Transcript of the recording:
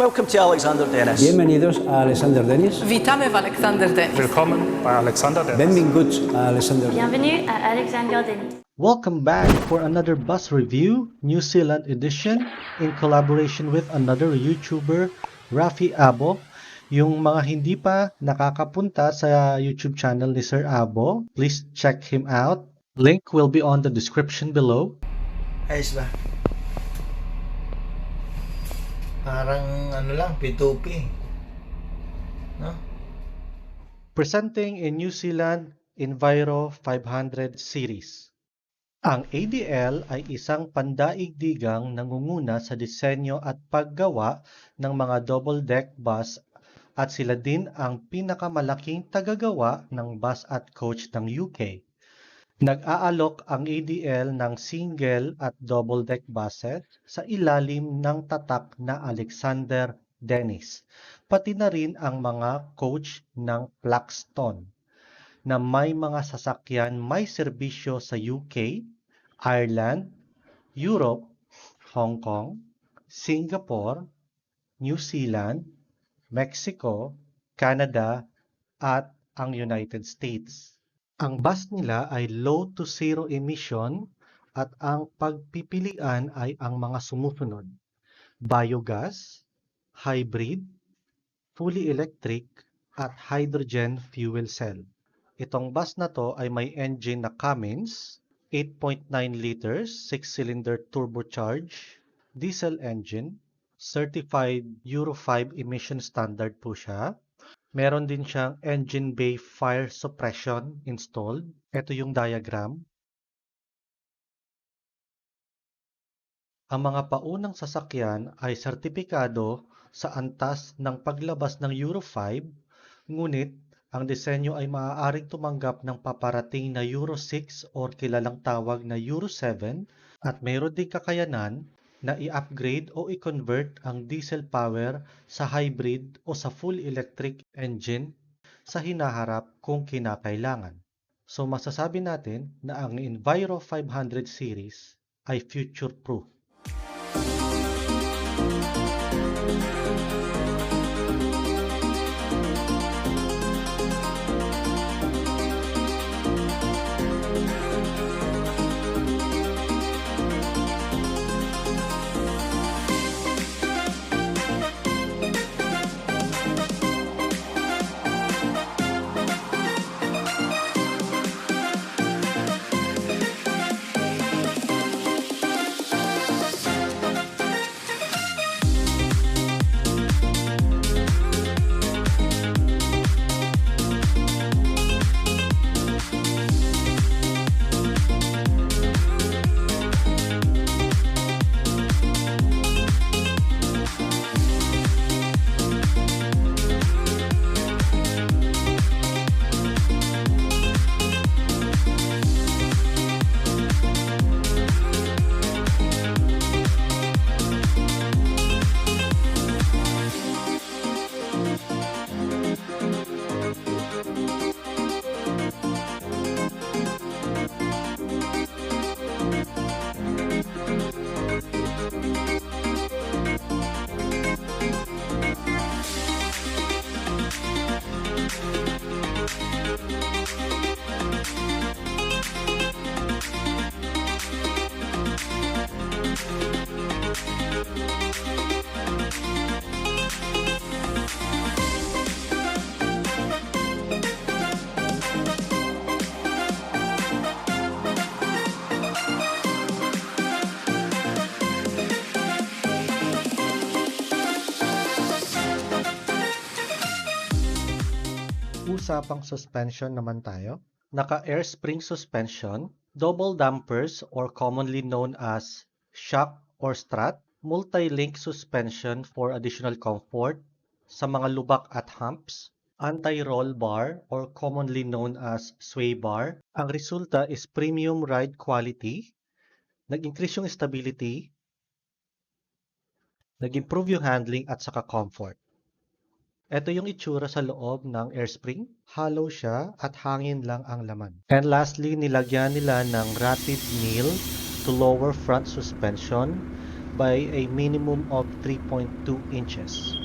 Welcome to Alexander Dennis. Bienvenidos a Alexander Dennis. Witamy w Alexander Dennis. Willkommen bei Alexander Dennis. Benvinguts a Alexander Dennis. Bienvenue à Alexander Dennis. Welcome back for another bus review, New Zealand edition, in collaboration with another YouTuber, Raffy Abo. Yung mga hindi pa nakakapunta sa YouTube channel ni Sir Abo, please check him out. Link will be on the description below. Ayos ba? Parang ano lang, P2P. No? Presenting in New Zealand Enviro 500 series. Ang ADL ay isang pandaigdigang nangunguna sa disenyo at paggawa ng mga double-deck bus at sila din ang pinakamalaking tagagawa ng bus at coach ng UK. Nag-aalok ang ADL ng single at double-deck buses sa ilalim ng tatak na Alexander Dennis, pati na rin ang mga coach ng Plaxton na may mga sasakyan may serbisyo sa UK, Ireland, Europe, Hong Kong, Singapore, New Zealand, Mexico, Canada, at ang United States. Ang bus nila ay low to zero emission at ang pagpipilian ay ang mga sumusunod: biogas, hybrid, fully electric, at hydrogen fuel cell. Itong bus na to ay may engine na Cummins 8.9 liters, 6-cylinder turbocharged, diesel engine, certified Euro 5 emission standard po siya. Meron din siyang engine bay fire suppression installed. Ito yung diagram. Ang mga paunang sasakyan ay sertipikado sa antas ng paglabas ng Euro 5, ngunit ang disenyo ay maaaring tumanggap ng paparating na Euro 6 or kilalang tawag na Euro 7 at mayroon din kakayanan na i-upgrade o i-convert ang diesel power sa hybrid o sa full electric engine sa hinaharap kung kinakailangan. So masasabi natin na ang Enviro 500 series ay future-proof. Usapang suspension naman tayo. Naka-air spring suspension, double dampers or commonly known as shock or strut, multilink suspension for additional comfort sa mga lubak at humps, anti-roll bar or commonly known as sway bar. Ang resulta is premium ride quality, nag-increase yung stability, nag-improve yung handling at saka comfort. Ito yung itsura sa loob ng air spring. Hollow siya at hangin lang ang laman. And lastly, nilagyan nila ng rapid kneel to lower front suspension by a minimum of 3.2 inches.